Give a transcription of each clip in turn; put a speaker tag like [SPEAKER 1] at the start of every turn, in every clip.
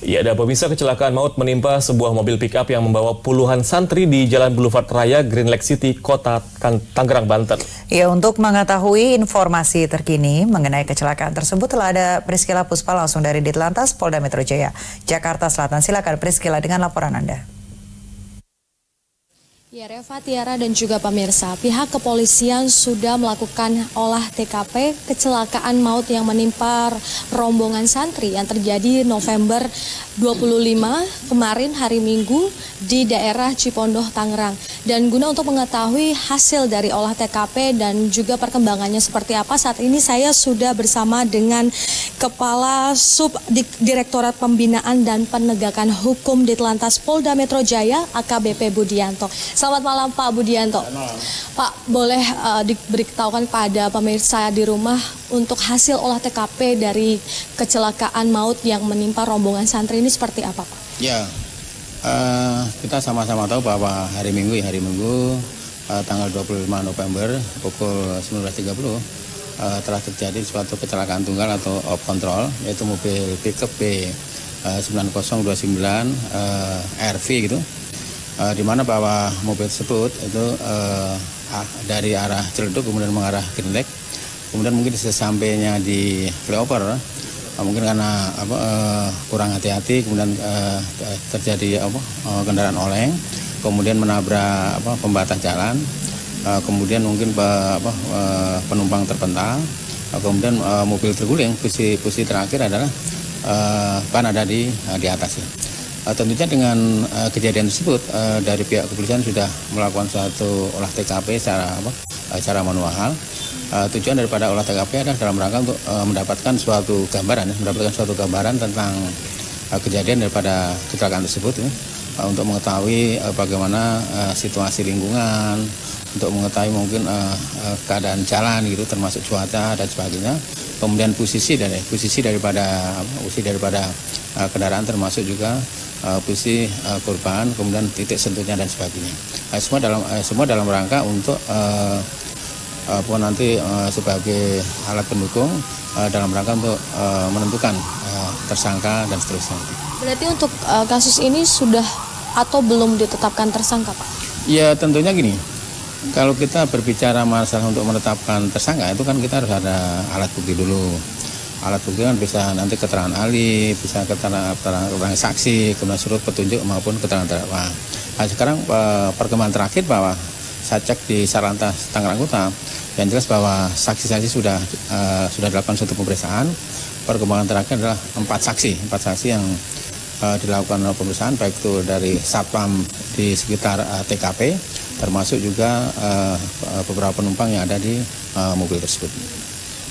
[SPEAKER 1] Ya, ada pemirsa, kecelakaan maut menimpa sebuah mobil pick-up yang membawa puluhan santri di Jalan Boulevard Raya Green Lake City, Kota Tangerang, Banten.
[SPEAKER 2] Ya, untuk mengetahui informasi terkini mengenai kecelakaan tersebut telah ada Priscila Puspa langsung dari Ditlantas Polda Metro Jaya, Jakarta Selatan. Silakan Priscila dengan laporan Anda.
[SPEAKER 3] Ya, Reva, Tiara, dan juga pemirsa, pihak kepolisian sudah melakukan olah TKP kecelakaan maut yang menimpa rombongan santri yang terjadi November 25 kemarin hari Minggu di daerah Cipondoh, Tangerang. Dan guna untuk mengetahui hasil dari olah TKP dan juga perkembangannya seperti apa, saat ini saya sudah bersama dengan Kepala Subdirektorat Pembinaan dan Penegakan Hukum Ditlantas Polda Metro Jaya, AKBP Budianto. Selamat malam Pak Budianto. Pak, boleh diberitahukan pada pemirsa di rumah untuk hasil olah TKP dari kecelakaan maut yang menimpa rombongan santri ini seperti apa, Pak?
[SPEAKER 4] Ya, kita sama-sama tahu bahwa hari Minggu tanggal 25 November pukul 19.30 telah terjadi suatu kecelakaan tunggal atau off control, yaitu mobil pickup B9029 RV gitu. Di mana bahwa mobil tersebut itu dari arah Ciledug kemudian mengarah Green Lake, kemudian mungkin sesampainya di flyover mungkin karena kurang hati-hati kemudian terjadi kendaraan oleng, kemudian menabrak pembatas jalan, kemudian mungkin penumpang terpental, kemudian mobil terguling. Posisi terakhir adalah ban ada di atasnya. Tentunya dengan kejadian tersebut dari pihak kepolisian sudah melakukan suatu olah TKP secara manual. Tujuan daripada olah TKP adalah dalam rangka untuk mendapatkan suatu gambaran tentang kejadian daripada kecelakaan tersebut, untuk mengetahui bagaimana situasi lingkungan, untuk mengetahui mungkin keadaan jalan gitu, termasuk cuaca dan sebagainya. Kemudian posisi daripada kendaraan, termasuk juga posisi korban, kemudian titik sentuhnya dan sebagainya. Semua dalam rangka untuk nanti sebagai alat pendukung dalam rangka untuk menentukan tersangka dan seterusnya.
[SPEAKER 3] Berarti untuk kasus ini sudah atau belum ditetapkan tersangka, Pak?
[SPEAKER 4] Ya, tentunya gini. Kalau kita berbicara masalah untuk menetapkan tersangka, itu kan kita harus ada alat bukti dulu. Alat bukti kan bisa nanti keterangan ahli, bisa keterangan orang saksi, kemudian surat petunjuk maupun keterangan terdakwa. Nah, sekarang perkembangan terakhir bahwa saya cek di Satlantas Tangerang Kota, yang jelas bahwa saksi-saksi sudah dilakukan suatu pemeriksaan. Perkembangan terakhir adalah 4 saksi yang dilakukan pemeriksaan, baik itu dari satpam di sekitar TKP, termasuk juga beberapa penumpang yang ada di mobil tersebut.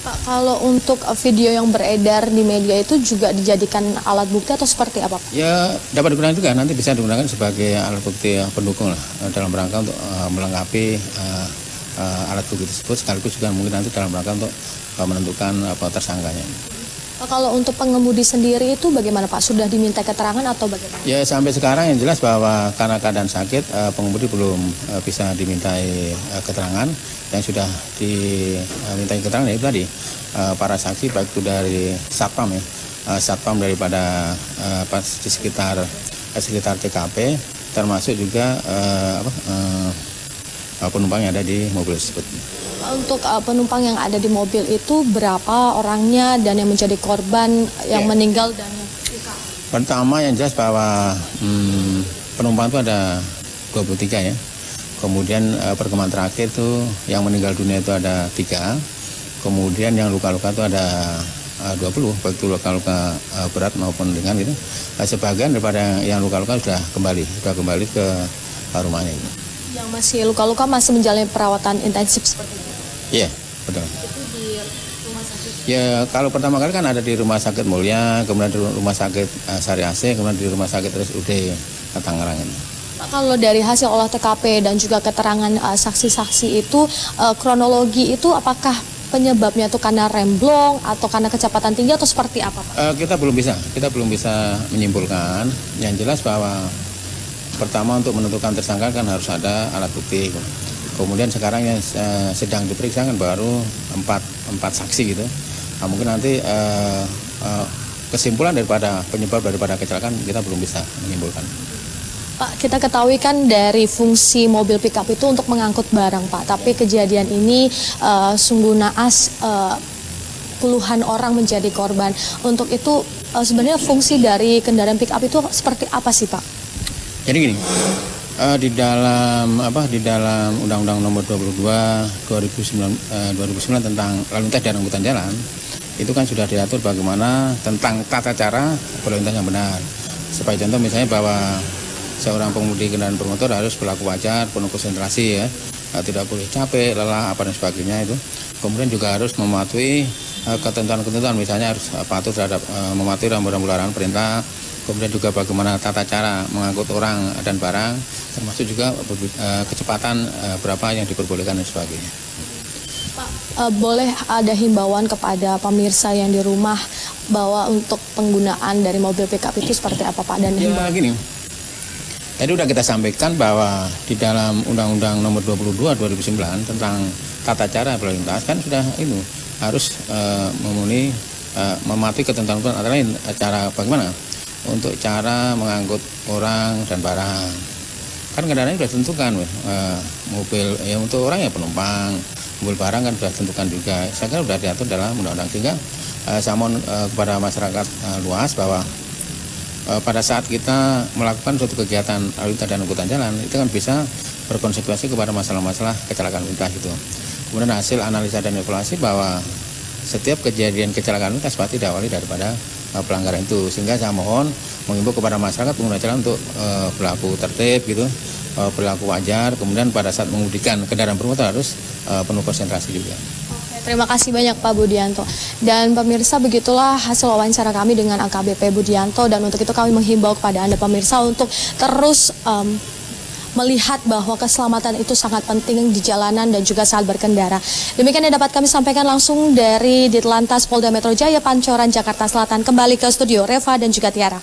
[SPEAKER 3] Pak, kalau untuk video yang beredar di media itu juga dijadikan alat bukti atau seperti apa, Pak?
[SPEAKER 4] Ya, dapat digunakan juga, nanti bisa digunakan sebagai alat bukti pendukung lah, dalam rangka untuk melengkapi alat bukti tersebut, sekaligus juga mungkin nanti dalam rangka untuk menentukan tersangkanya.
[SPEAKER 3] Pak, kalau untuk pengemudi sendiri itu bagaimana, Pak? Sudah diminta keterangan atau bagaimana? Ya,
[SPEAKER 4] sampai sekarang yang jelas bahwa karena keadaan sakit, pengemudi belum bisa dimintai keterangan. Yang sudah dimintai keterangan itu tadi para saksi, baik itu dari satpam satpam daripada di sekitar TKP, termasuk juga penumpang yang ada di mobil tersebut.
[SPEAKER 3] Untuk penumpang yang ada di mobil itu berapa orangnya dan yang menjadi korban yang meninggal dan yang luka?
[SPEAKER 4] Pertama yang jelas bahwa penumpang itu ada 23 ya. Kemudian perkembangan terakhir itu yang meninggal dunia itu ada 3. Kemudian yang luka-luka itu ada 20, baik itu luka-luka berat maupun ringan gitu. Sebagian daripada yang luka-luka sudah kembali ke rumahnya.
[SPEAKER 3] Yang masih luka-luka masih menjalani perawatan intensif seperti itu?
[SPEAKER 4] Iya, betul.
[SPEAKER 3] Itu di rumah sakit?
[SPEAKER 4] Ya, kalau pertama kali kan ada di Rumah Sakit Mulia, kemudian di Rumah Sakit Sari AC, kemudian di Rumah Sakit RSUD Tangerang ini.
[SPEAKER 3] Pak, kalau dari hasil olah TKP dan juga keterangan saksi-saksi itu, kronologi itu apakah penyebabnya itu karena remblong atau karena kecepatan tinggi atau seperti apa, Pak? Kita belum
[SPEAKER 4] bisa menyimpulkan. Yang jelas bahwa pertama untuk menentukan tersangka kan harus ada alat bukti. Kemudian sekarang yang sedang diperiksa kan baru 4 saksi gitu. Nah, mungkin nanti kesimpulan daripada penyebab daripada kecelakaan kita belum bisa menyimpulkan.
[SPEAKER 3] Pak, kita ketahui kan dari fungsi mobil pickup itu untuk mengangkut barang, Pak. Tapi kejadian ini sungguh naas, puluhan orang menjadi korban. Untuk itu sebenarnya fungsi dari kendaraan pickup itu seperti apa sih, Pak?
[SPEAKER 4] Jadi gini, di dalam Undang-Undang Nomor 22 2009 tentang lalu lintas dan angkutan jalan itu kan sudah diatur bagaimana tentang tata cara berlalu lintas yang benar. Sebagai contoh misalnya bahwa seorang pengemudi kendaraan bermotor harus berlaku wajar, penuh konsentrasi ya, tidak boleh capek, lelah, apa dan sebagainya itu. Kemudian juga harus mematuhi ketentuan-ketentuan, misalnya harus patuh terhadap mematuhi rambu-rambu larangan perintah. Kemudian juga bagaimana tata cara mengangkut orang dan barang, termasuk juga kecepatan berapa yang diperbolehkan dan sebagainya.
[SPEAKER 3] Pak, boleh ada himbauan kepada pemirsa yang di rumah bahwa untuk penggunaan dari mobil pickup itu seperti apa, Pak? Dan
[SPEAKER 4] ya gini. Tadi sudah kita sampaikan bahwa di dalam Undang-Undang Nomor 22 2009 tentang tata cara berlalu lintas kan sudah itu harus memenuhi mematuhi ketentuan antara lain cara bagaimana untuk cara mengangkut orang dan barang. Kan kendaraannya sudah tentukan, mobil ya untuk orang ya penumpang, mobil barang kan sudah tentukan juga. Saya kira sudah diatur dalam undang-undang, sehingga saya mohon kepada masyarakat luas bahwa pada saat kita melakukan suatu kegiatan lalu lintas dan angkutan jalan itu kan bisa berkonsekuensi kepada masalah-masalah kecelakaan lintas itu. Kemudian hasil analisa dan evaluasi bahwa setiap kejadian kecelakaan lintas pasti diawali daripada pelanggaran itu, sehingga saya mohon mengimbau kepada masyarakat pengguna jalan untuk berlaku tertib gitu, berlaku wajar, kemudian pada saat mengemudikan kendaraan bermotor harus penuh konsentrasi juga.
[SPEAKER 3] Terima kasih banyak Pak Budianto. Dan pemirsa, begitulah hasil wawancara kami dengan AKBP Budianto, dan untuk itu kami menghimbau kepada Anda pemirsa untuk terus melihat bahwa keselamatan itu sangat penting di jalanan dan juga saat berkendara. Demikian yang dapat kami sampaikan langsung dari Ditlantas Polda Metro Jaya Pancoran, Jakarta Selatan. Kembali ke studio Reva dan juga Tiara.